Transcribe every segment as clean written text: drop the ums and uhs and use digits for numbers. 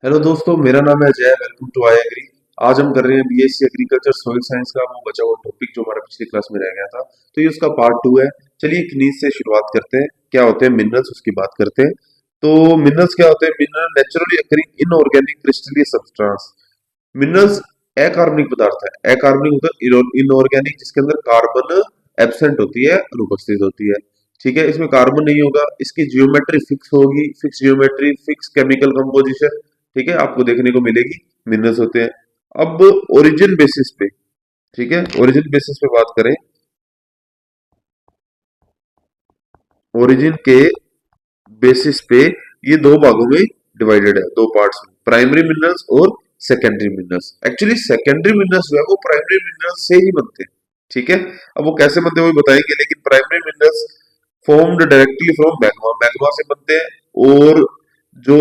Hello दोस्तों, मेरा नाम है Jay. Welcome to I agree. आज हम कर रहे हैं बीएससी एग्रीकल्चर सॉइल साइंस का वो बचा हुआ टॉपिक जो हमारा पिछली क्लास में रह गया था। तो ये उसका पार्ट 2 है। चलिए एक नीज से शुरुआत करते हैं। क्या होते हैं मिनरल्स, उसकी बात करते हैं। तो मिनरल्स क्या होते हैं? मिनरल नेचुरली अकरिंग इनऑर्गेनिक क्रिस्टलीय सब्सटेंस। मिनरल्स अकार्बनिक पदार्थ है। अकार्बनिक होता है इनऑर्गेनिक, जिसके अंदर कार्बन एब्सेंट होती है, अनुपस्थित होती है। ठीक है, इसमें कार्बन नहीं होगा, इसकी जियोमेट्री फिक्स होगी, fix geometry, fix chemical composition. ठीक है, आपको देखने को मिलेगी। मिनरल्स होते हैं। अब ओरिजिन बेसिस पे, ठीक है, ओरिजिन बेसिस पे बात करें। ओरिजिन के बेसिस पे ये दो भागों में डिवाइडेड है, दो पार्ट्स में, प्राइमरी मिनरल्स और secondary minerals. Actually secondary minerals जो है वो प्राइमरी मिनरल्स से ही बनते हैं। ठीक है, अब वो कैसे बनते हैं वो बताएंगे, लेकिन primary minerals formed directly from magma, magma से बनते हैं। और जो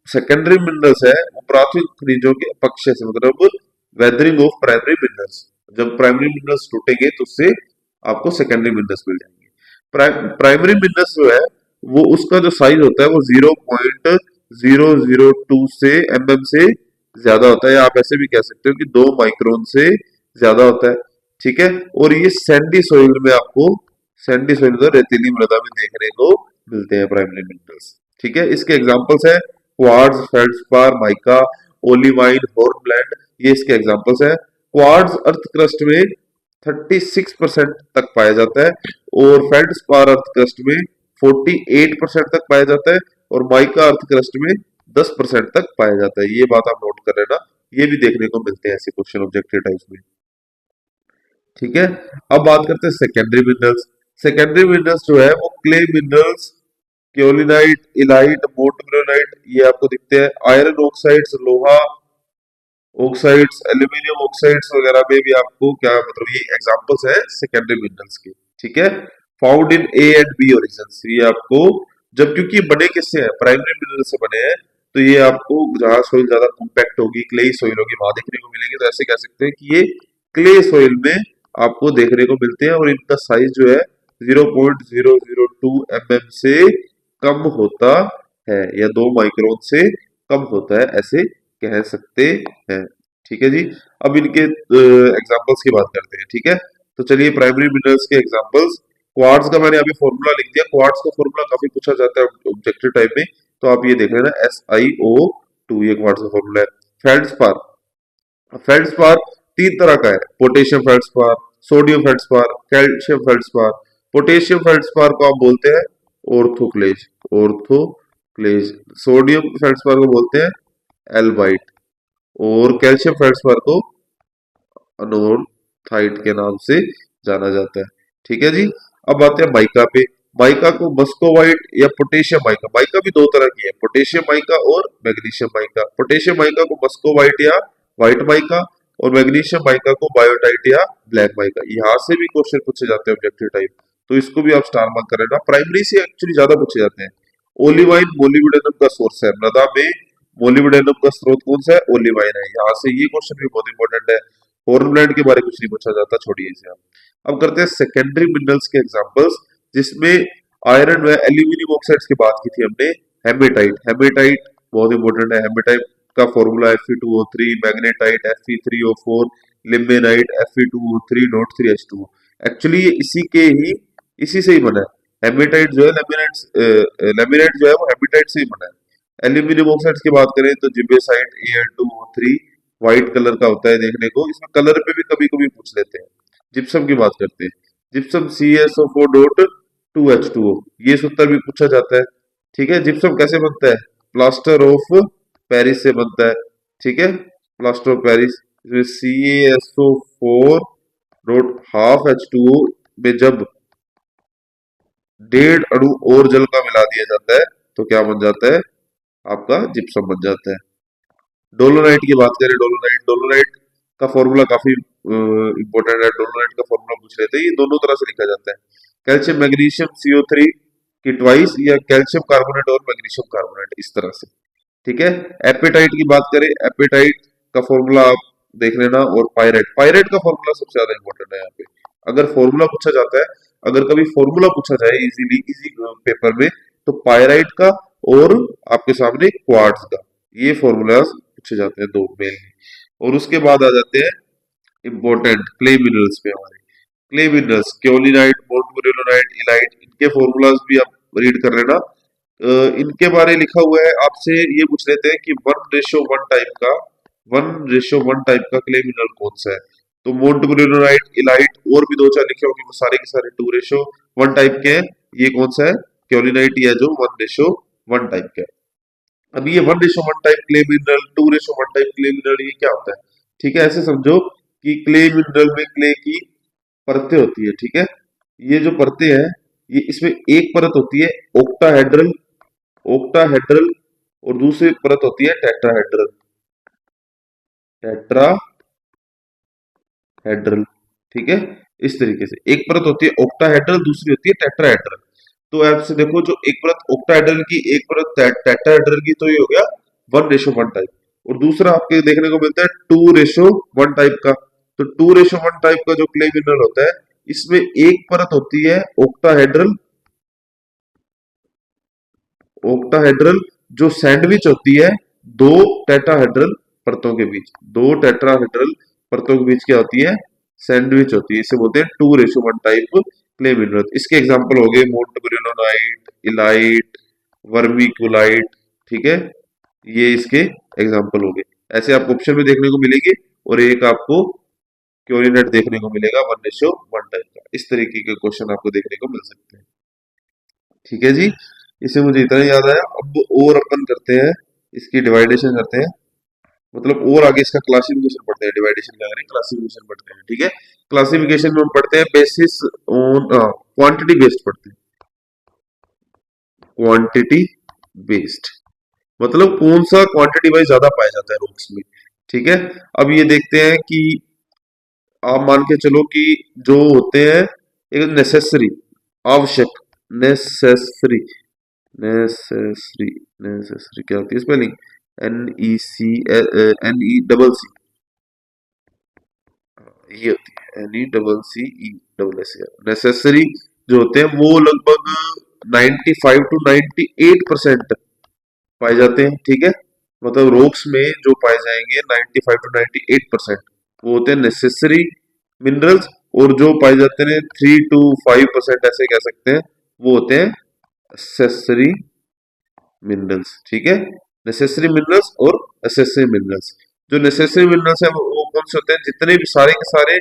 सेकेंडरी मिनरल्स है वो प्राथमिक खनिजों के अपक्षय से, मतलब वेदरिंग ऑफ प्राइमरी मिनरल्स। जब प्राइमरी मिनरल्स टूटेंगे तो उससे आपको सेकेंडरी मिनरल्स मिल जाएंगे। प्राइमरी मिनरल्स जो है वो उसका जो साइज होता है वो 0.002 से से ज्यादा होता है, या आप ऐसे भी कह सकते हो कि 2 माइक्रोन से ज्यादा होता है। ठीक है, और ये सैंडी सोइल में आपको, सैंडी सोइल तो रेतीली मृदा में देखने को मिलते हैं प्राइमरी मिनरल्स। ठीक है, इसके एग्जांपल्स है क्वार्ट्ज, फेल्डस्पार, माइका, ओलिवाइन, हॉर्नब्लैंड। ये इसके एग्जांपल्स है। क्वार्ट्ज अर्थ क्रस्ट में 36% तक पाया जाता है, और फेल्डस्पार अर्थ क्रस्ट में 48% तक पाया जाता है, और माइका अर्थ क्रस्ट में 10% तक पाया जाता है। ये बात आप नोट कर रहे हैं ना, ये भी देखने को मिलते हैं ऐसे क्वेश्चन ऑब्जेक्टिव टाइप्स में। ठीक है, अब बात करते हैं सेकेंडरी मिनरल्स। सेकेंडरी मिनरल्स जो है वो क्ले मिनरल्स, केओलिनाइट, इलाइट, मोर्टमोनाइट, ये आपको दिखते हैं। आयरन ऑक्साइड्स, लोहा ऑक्साइड्स, एल्यूमिनियम ऑक्साइड्स वगैरह में भी आपको क्या, मतलब ये एग्जांपल्स है सेकेंडरी मिनरल्स के। ठीक है, found in A and B origins, ये आपको, जब क्योंकि ये बने किससे हैं, प्राइमरी मिनरल से बने हैं, तो ये आपको जहां सोइल ज्यादा कॉम्पैक्ट होगी, क्ले सोइल होगी, वहां देखने को मिलेंगे। तो ऐसे कह सकते हैं कि ये क्ले सोइल में आपको देखने को मिलते हैं, और इनका साइज जो है 0.002 से कम होता है, या 2 माइक्रोन से कम होता है, ऐसे कह सकते हैं। ठीक है जी, अब इनके एग्जांपल्स की बात करते हैं। ठीक है, तो चलिए प्राइमरी मिनरल्स के एग्जांपल्स। क्वार्ट्ज का मैंने अभी फॉर्मूला लिख दिया। क्वार्ट्ज का फॉर्मूला काफी पूछा जाता है ऑब्जेक्टिव टाइप में, तो आप ये देख लेना, SiO2, ये क्वार्ट्ज का फॉर्मूला है। फेल्डस्पार, फेल्डस्पार तीन तरह का है, potassium feldspar, sodium feldspar, calcium feldspar. Potassium feldspar को आप बोलते हैं ऑर्थोक्लेज, ऑर्थोक्लेज। सोडियम फेल्डस्पार को बोलते हैं एल्बाइट, और कैल्शियम फेल्डस्पार को अनोथाइट के नाम से जाना जाता है। ठीक है जी, अब आते हैं माइका पे। माइका को मस्कोवाइट या पोटेशियम माइका, माइका भी दो तरह की है, पोटेशियम माइका और मैग्नीशियम माइका। पोटेशियम माइका को मस्कोवाइट या व्हाइट माइका, और मैग्नीशियम माइका को बायोटाइट या ब्लैक माइका। यहाँ से भी क्वेश्चन पूछे जाते हैं ऑब्जेक्टिव टाइप, तो इसको भी आप स्टार मार्क करेगा। प्राइमरी से एक्चुअली ज्यादा पूछे जाते हैं। ओलिवाइन मोलिब्डेनम का सोर्स है, मृदा में मोलिब्डेनम का स्रोत कौन सा है? ओलिवाइन है। यहाँ से ये क्वेश्चन भी बहुत इंपॉर्टेंट है। हॉर्नब्लैंड के बारे में कुछ नहीं पूछा जाता, छोड़िए इसे अब करते हैं सेकेंडरी मिनरल्स के एग्जांपल्स, जिसमें आयरन व एल्यूमिनियम ऑक्साइड्स की बात की थी हमने। हेमेटाइट, हेमेटाइट बहुत इंपॉर्टेंट है। हेमेटाइट का formula Fe2O3, magnetite Fe3O4, लिम्बेनाइट Fe2O3.3H2O। Actually ये इसी के ही, इसी से ही बना है। हेमेटाइट जो है, लेमिनाइट जो है वो हेमेटाइट से ही बना है। एल्यूमिनियम ऑक्साइड्स की बात करें तो जिब्रेसाइट Al2O3, व्हाइट कलर का होता है देखने को। इसमें कलर पे भी कभी कभी पूछ लेते हैं। जिप्सम की बात करते हैं, जिप्सम CSO4.2H2O, ये सूत्र भी पूछा जाता है। ठीक है, जिप्सम कैसे बनता है? प्लास्टर ऑफ पेरिस से बनता है। ठीक है, प्लास्टर ऑफ पेरिस, इसमें CaSO4.12H2O में जब 1.5 अणु और जल का मिला दिया जाता है तो क्या बन जाता है? आपका जिप्सम बन जाता है। डोलोनाइट की बात करें, डोलोनाइट, डोलोनाइट का फॉर्मूला काफी इंपॉर्टेंट है। डोलोनाइट का फॉर्मूला पूछ रहे थे, ये दोनों तरह से लिखा जाता है। कैल्शियम मैग्नीशियम CO3 की ट्वाइस, या कैल्शियम कार्बोनेट और मैग्नीशियम कार्बोनेट, इस तरह से। ठीक है, एपेटाइट की बात करें, एपेटाइट का फॉर्मूला आप देख लेना। और पायरेट, पायरेट का फॉर्मूला सबसे ज्यादा इंपॉर्टेंट है यहाँ पे। अगर फॉर्मूला पूछा जाता है, अगर कभी फॉर्मूला पूछा जाए इजीली, इजी पेपर में, तो पायराइट का और आपके सामने क्वार्ट्ज का, ये फॉर्मूलाज पूछे जाते हैं दो मेनली। और उसके बाद आ जाते हैं इंपॉर्टेंट क्ले मिनरल्स पे हमारे। क्ले मिनरल्स क्योलिनाइट, मोंटमोरिलोनाइट, इलाइट, इनके फॉर्मूलाज भी आप रीड कर लेना। इनके बारे लिखा हुआ है, आपसे ये पूछ लेते हैं कि 1:1 टाइप का क्ले मिनरल कौन सा है। तो मोंटमोरिलोनाइट, इलाइट और भी दो चार लिखे होंगे, वो सारे के सारे 2:1 टाइप के हैं। ये कौन सा है? क्योलिनाइट, या जो 1:1 टाइप का है। अब ये 1:1 type clay mineral, 2:1 type clay mineral, ये क्या होता है? ठीक है, ऐसे समझो कि क्ले मिनरल में क्ले की परतें होती है। ठीक है, ये जो परतें हैं, ये इसमें एक परत होती है ओक्टाहेड्रल, ओक्टाहेड्रल, और दूसरी परत होती है टेट्राहेड्रल, टेट्राहेड्रल। ठीक है, इस तरीके से एक परत होती है ओक्टाहेड्रल, दूसरी होती है टेट्राहेड्रल। तो आपसे देखो, जो एक परत ओक्टाहेड्रल की, एक परत टेट्राहेड्रल की, तो ये हो गया 1:1 टाइप। और दूसरा आपके देखने को मिलता है 2:1 टाइप का। तो 2:1 टाइप का जो क्ले मिनरल होता है, इसमें एक परत होती है ओक्टाहेड्रल, ओक्टाहेड्रल, जो सैंडविच होती है दो टेट्राहेड्रल परतों के बीच। दो टेट्राहेड्रल परतों के बीच क्या होती है? सैंडविच होती है। इसे बोलते हैं 2:1 टाइप क्ले मिनरल। इसके एग्जांपल हो गए मोंटमोरिलोनाइट, इलाइट, वर्मिकुलाइट। ठीक है, ये इसके एग्जांपल हो गए। ऐसे आपको ऑप्शन में देखने को मिलेंगे, और एक आपको क्योरिनेट देखने को मिलेगा 1:1 टाइप का। इस तरीके के क्वेश्चन आपको देखने को मिल सकते हैं। ठीक है जी, इससे मुझे इतना याद आया। अब और अपन करते हैं, इसकी डिवाइडेशन करते हैं, मतलब और आगे इसका क्लासिफिकेशन पढ़ते हैं। डिवाइडेशन क्या करें, क्लासिफिकेशन पढ़ते हैं। ठीक है, क्लासिफिकेशन में हम पढ़ते हैं बेसिस ऑन क्वांटिटी बेस्ड पढ़ते हैं। क्वांटिटी बेस्ड मतलब कौन सा क्वांटिटी वाइज ज्यादा पाया जाता है रॉक्स में। ठीक है, अब ये देखते हैं कि आप मान के चलो कि जो होते हैं एक नेसेसरी, आवश्यक, नेसेसरी, नेसेसरी, नेसेसरी क्या होती है spelling? NEC, NE double C, ये होती है NECCE। नेसेसरी जो होते हैं वो लगभग 95 to 98% पाए जाते हैं। ठीक है, मतलब रॉक्स में जो पाए जाएंगे 95 to 98% वो होते हैं नेसेसरी मिनरल्स। और जो पाए जाते हैं 3 to 5% ऐसे कह सकते हैं, वो होते हैं एक्सेसरी मिनरल्स। ठीक है, नेसेसरी मिनरल्स और एसेसरी मिनरल्स। जो नेसेसरी मिनरल्स है वो कौन से होते हैं? जितने भी सारे के सारे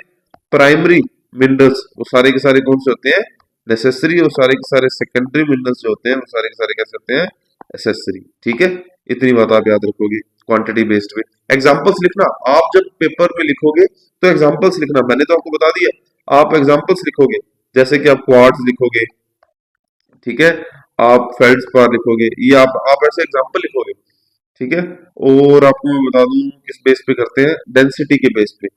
प्राइमरी मिनरल्स, वो सारे के सारे कौन से होते हैं? नेसेसरी। और सारे के सारे सेकेंडरी मिनरल्स जो होते हैं, वो सारे के सारे कैसे होते हैं? एसेसरी। ठीक है, इतनी बात आप याद रखोगे क्वांटिटी बेस्ड में। एग्जांपल्स लिखना, आप जब पेपर में लिखोगे तो एग्जांपल्स लिखना। मैंने तो आपको बता दिया, आप एग्जांपल्स लिखोगे, जैसे कि आप क्वार्ट्स लिखोगे। ठीक है, आप फेल्ड्स्पार लिखोगे, ये आप ऐसे एग्जांपल लिखोगे। ठीक है, और आपको मैं बता दूं किस बेस पे करते हैं, डेंसिटी के बेस पे।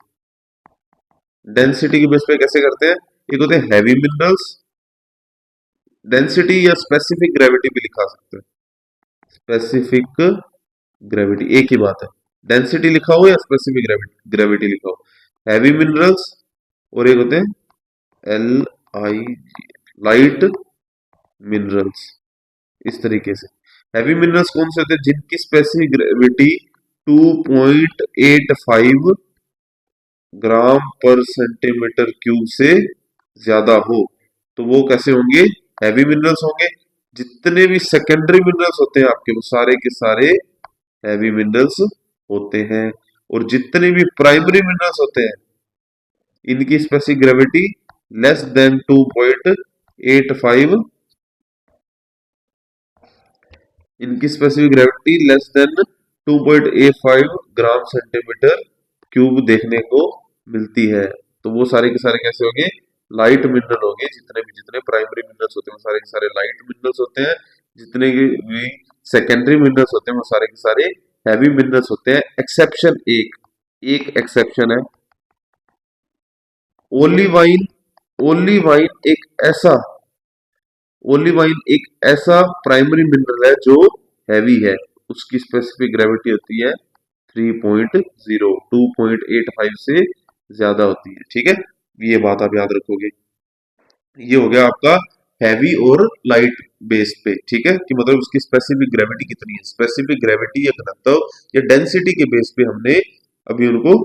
डेंसिटी के बेस पे कैसे करते हैं? एक होते हैं हैवी मिनरल्स, डेंसिटी या स्पेसिफिक ग्रेविटी भी लिखा सकते हैं। स्पेसिफिक ग्रेविटी एक ही बात है, डेंसिटी लिखा हो या स्पेसिफिक ग्रेविटी ग्रेविटी लिखा हो। हैवी मिनरल्स, और एक होते हैं LI, लाइट मिनरल्स। इस तरीके से हैवी मिनरल्स कौन से होते हैं? जिनकी स्पेसिफिक ग्रेविटी 2.85 ग्राम पर सेंटीमीटर क्यूब से ज्यादा हो, तो वो कैसे होंगे? हैवी मिनरल्स होंगे। जितने भी सेकेंडरी मिनरल्स होते हैं आपके, वो सारे के सारे हैवी मिनरल्स होते हैं। और जितने भी प्राइमरी मिनरल्स होते हैं, इनकी स्पेसिफिक ग्रेविटी लेस देन 2.85, इनकी specific gravity less than 2.85 gram centimetre cube देखने को मिलती है। तो वो सारे के सारे कैसे होंगे? लाइट मिनरल होंगे। जितने प्राइमरी मिनरल्स होते हैं, वो सारे के सारे लाइट मिनरल्स होते हैं। जितने भी सेकेंडरी मिनरल्स होते हैं, वो सारे के सारे हैवी मिनरल्स होते हैं। एक्सेप्शन एक, एक एक्सेप्शन है, ओलिवाइन। ओलिवाइन एक ऐसा, ओलिवाइन एक ऐसा प्राइमरी मिनरल है जो हैवी है। उसकी स्पेसिफिक ग्रेविटी होती है 3.0, 2.85 से ज्यादा होती है। ठीक है, ये बात आप याद रखोगे। ये हो गया आपका हैवी और लाइट बेस पे, ठीक है, कि मतलब उसकी स्पेसिफिक ग्रेविटी कितनी है, स्पेसिफिक ग्रेविटी या घनत्व या डेंसिटी के बेस पे हमने अभी उनको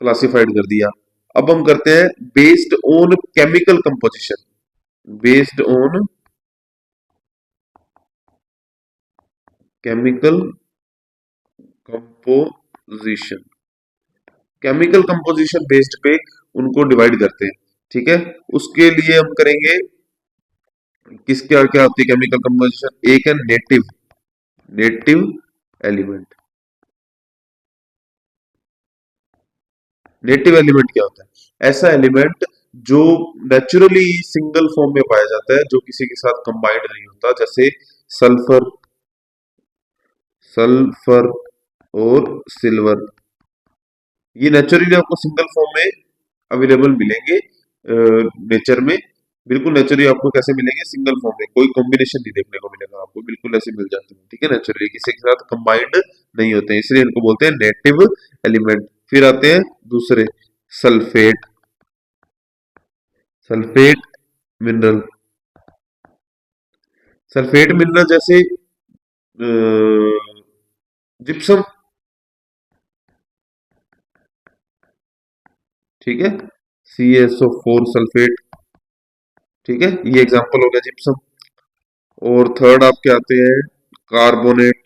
क्लासिफाइड कर दिया। अब हम करते हैं based on chemical composition, based on chemical composition, chemical composition based पे उनको डिवाइड करते हैं, ठीक है। उसके लिए हम करेंगे किसके क्या क्या होती है केमिकल कंपोजिशन, एक है native, native element. Native element क्या होता है, ऐसा एलिमेंट जो नेचुरली सिंगल फॉर्म में पाया जाता है, जो किसी के साथ कंबाइंड नहीं होता, जैसे सल्फर, सल्फर और सिल्वर, ये नेचुरली आपको सिंगल फॉर्म में अवेलेबल मिलेंगे नेचर में, बिल्कुल नेचुरली आपको कैसे मिलेंगे, सिंगल फॉर्म में, कोई कॉम्बिनेशन नहीं देखने को मिलेगा आपको, बिल्कुल ऐसे मिल जाते हैं, ठीक है, नेचुरली किसी के साथ कंबाइंड नहीं होते हैं, इसलिए इनको बोलते हैं नेटिव एलिमेंट। फिर आते हैं दूसरे, sulphate, sulphate mineral, sulphate mineral जैसे जिप्सम, ठीक है, CaSO4 सल्फेट, ठीक है, ये एग्जांपल हो गया जिप्सम। और थर्ड आपके आते हैं कार्बोनेट,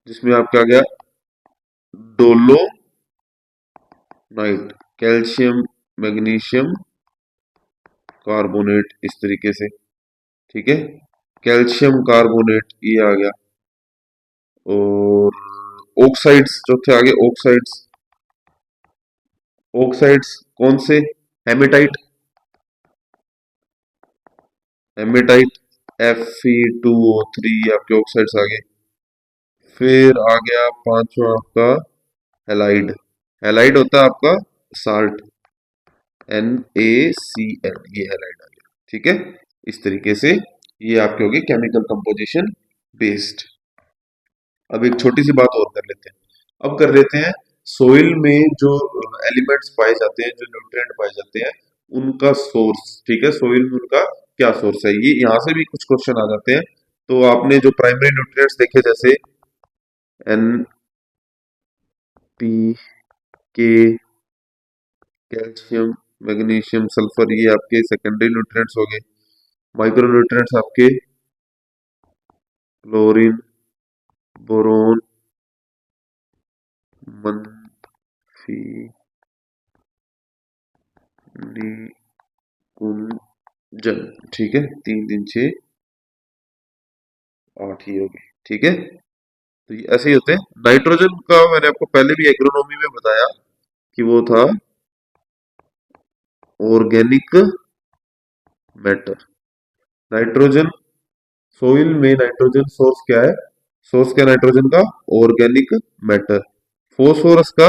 जिसमें आपका आ गया डोलोनाइट, कैल्शियम मैग्नीशियम कार्बोनेट, इस तरीके से, ठीक है, कैल्शियम कार्बोनेट ये आ गया। और ऑक्साइड्स चौथे आगे, ऑक्साइड्स, ऑक्साइड्स कौन से, हेमेटाइट, हेमेटाइट, Fe2O3 आपके ऑक्साइड्स आ गए। फिर आ गया पांचवा आपका हेलाइड, हेलाइड होता है आपका साल्ट, NaCl, ये हेलाइड आ गया, ठीक है, इस तरीके से ये आपके हो गए केमिकल कंपोजिशन बेस्ड। अब एक छोटी सी बात और कर लेते हैं, अब कर लेते हैं सोइल में जो एलिमेंट्स पाए जाते हैं, जो न्यूट्रिएंट पाए जाते हैं, उनका सोर्स, ठीक है, सोइल में उनका क्या सोर्स है, ये यहाँ से भी कुछ क्वेश्चन आ जाते हैं। तो आपने जो प्राइमरी न्यूट्रिएंट्स देखे जैसे NPK, कैल्शियम मैग्नीशियम सल्फर, ये आपके सेकेंडरी न्यूट्रिएंट्स हो गए। माइक्रो न्यूट्रिएंट्स आपके क्लोरीन, बोरोन, मनफी, निकुंजन, ठीक है, 3 3 6 8 ही होगी, ठीक है। तो ये ऐसे ही होते हैं। नाइट्रोजन का मैंने आपको पहले भी एग्रोनॉमी में बताया कि वो था ऑर्गेनिक मैटर। नाइट्रोजन, सोइल में नाइट्रोजन सोर्स क्या है, सोर्स क्या है नाइट्रोजन का, ऑर्गेनिक मैटर। फोस्फोरस का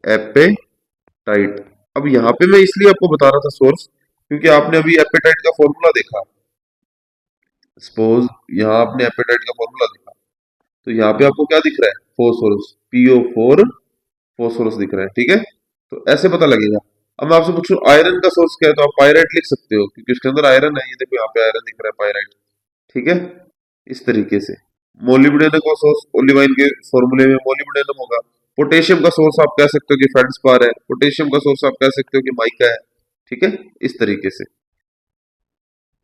एपेटाइट। अब यहाँ पे मैं इसलिए आपको बता रहा था सोर्स, क्योंकि आपने अभी एपेटाइट का फॉर्मूला देखा, सपोज यहाँ आपने एपेटाइट का फॉर्मूला देखा, तो यहाँ पे आपको क्या दिख रहा है, फोस्फोरस, PO4 फोस्फोरस दिख रहा है, ठीक है, तो ऐसे पता लगेगा। अब मैं आपसे पूछूं आयरन का सोर्स क्या है, तो आप पायराइट लिख सकते हो, क्योंकि उसके अंदर आयरन है, ये देखो यहाँ पे आयरन दिख रहा है, पायराइट, ठीक है, इस तरीके से। मोलिब्डेनम का सोर्स ओलिवाइन के फॉर्मूले में मोलिब्डेनम होगा। पोटेशियम का सोर्स आप कह सकते हो कि फेल्डस्पार है, पोटेशियम का सोर्स आप कह सकते हो कि माइका है, ठीक है, इस तरीके से।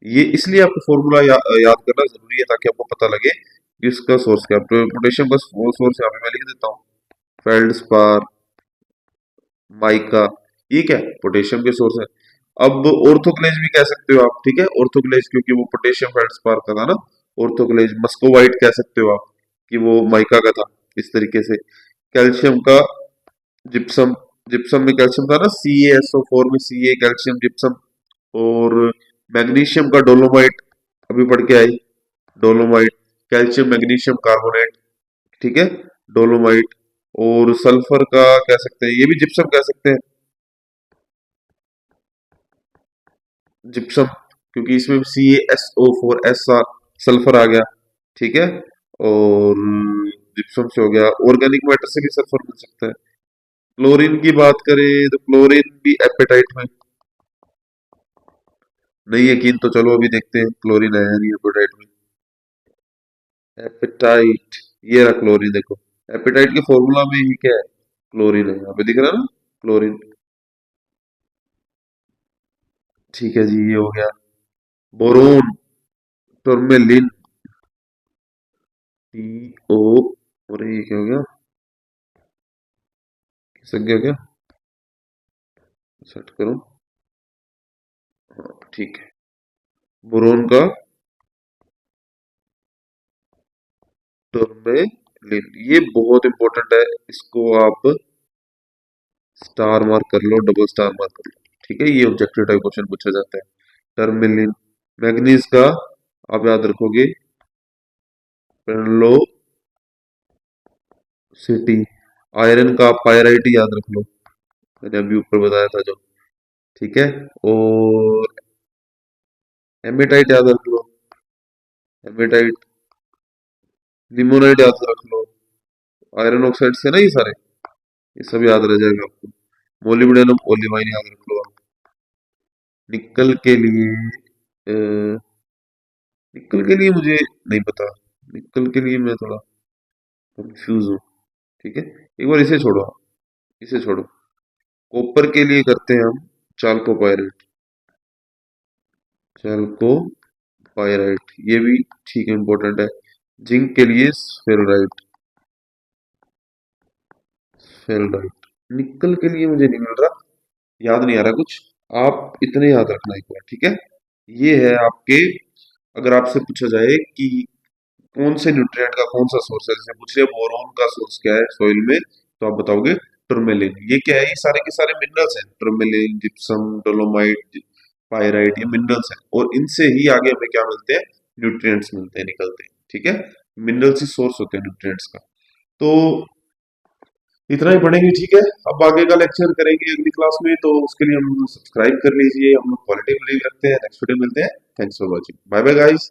ये इसलिए आपको फॉर्मूला याद करना जरूरी है, ताकि आपको पता लगे कि इसका सोर्स क्या है। पोटेशियम का सोर्स यहाँ पे मैं लिख देता हूँ, फेल्डस्पार, माइका, ये क्या है, पोटेशियम के सोर्स है। अब ऑर्थोक्लेज भी कह सकते हो आप, ठीक है, ऑर्थोक्लेज, क्योंकि वो पोटेशियम फेल्डस्पार का था ना, ऑर्थोक्लेज। मस्कोवाइट कह सकते हो आप, कि वो माइका का था, इस तरीके से। कैल्शियम का जिप्सम, जिप्सम में कैल्शियम था ना, CaSO4 में Ca, कैल्शियम जिप्सम। और मैग्नीशियम का डोलोमाइट, अभी पढ़ के आई, डोलोमाइट, कैल्शियम मैग्नीशियम कार्बोनेट, ठीक है, डोलोमाइट। और सल्फर का कह सकते हैं, ये भी जिप्सम कह सकते हैं, जिप्सम, क्योंकि इसमें CaSO4 सल्फर आ गया, ठीक है। और जिप्सम से हो गया, ऑर्गेनिक मैटर से भी सल्फर मिल सकता है। क्लोरीन की बात करें तो क्लोरीन भी एपेटाइट में, नहीं यकीन तो चलो अभी देखते हैं, क्लोरीन आया नहीं एपेटाइट में। एपेटाइट, ये रहा क्लोरीन, देखो एपेटाइट के फॉर्मूला में ही क्या है, क्लोरीन है, यहाँ पे दिख रहा है ना, क्लोरीन। ठीक है जी, ये हो गया। बोरोन, टर्मेलिन, टी ओ, अरे ये क्या हो गया, खिसक गया क्या, सेट करो। हाँ ठीक है, बोरोन का टर्मेलिन, ये बहुत इंपॉर्टेंट है, इसको आप स्टार मार्क कर लो, डबल स्टार मार्क कर लो, ठीक है, ये ऑब्जेक्टिव टाइप क्वेश्चन पूछा जाता है। टर्मेलिन। मैग्नीज का आप याद रखोगे पेरलो सिटी। आयरन का पायराइट याद रख लो, मैंने अभी ऊपर बताया था जो, ठीक है। और हेमेटाइट याद रख लो, हेमेटाइट, लिमोनाइट याद रख लो, आयरन ऑक्साइड से ना ये सारे, ये सब याद रह जाएगा आपको। मोलिब्डेनम ओलिवाइन याद रख लो आप। निकल के लिए निकल के लिए मुझे नहीं पता, निकल के लिए मैं थोड़ा कंफ्यूज हूँ, ठीक है, एक बार इसे छोड़ो आप, इसे छोड़ो। कॉपर के लिए करते हैं हम चाल्कोपाइरेट, चाल्कोपाइराइट, ये भी ठीक है, इंपॉर्टेंट है। जिंक के लिए स्फेरोराइट, स्फेरोराइट। निकल के लिए मुझे नहीं मिल रहा, याद नहीं आ रहा कुछ, आप इतने याद रखना एक बार, ठीक है। ये है आपके, अगर आपसे पूछा जाए कि कौन से न्यूट्रिएंट का कौन सा सोर्स है, जैसे पूछ लिया बोरोन का सोर्स क्या है सॉइल में, तो आप बताओगे टर्मेलिन। ये क्या है, ये सारे के सारे मिनरल्स हैं, टर्मेलिन, जिप्सम, डोलोमाइट, पायराइट, ये मिनरल्स हैं, और इनसे ही आगे हमें क्या मिलते हैं, न्यूट्रिएंट्स मिलते हैं, निकलते हैं, ठीक है। मिनरल्स ही सोर्स होते हैं न्यूट्रिएंट्स का। तो इतना ही पढ़ेंगे, ठीक है। अब आगे का लेक्चर करेंगे अगली क्लास में, तो उसके लिए हम सब्सक्राइब कर लीजिए, हम लोग क्वालिटी बिलीव रखते हैं। नेक्स्ट वीडियो मिलते हैं, thanks for watching, bye bye guys.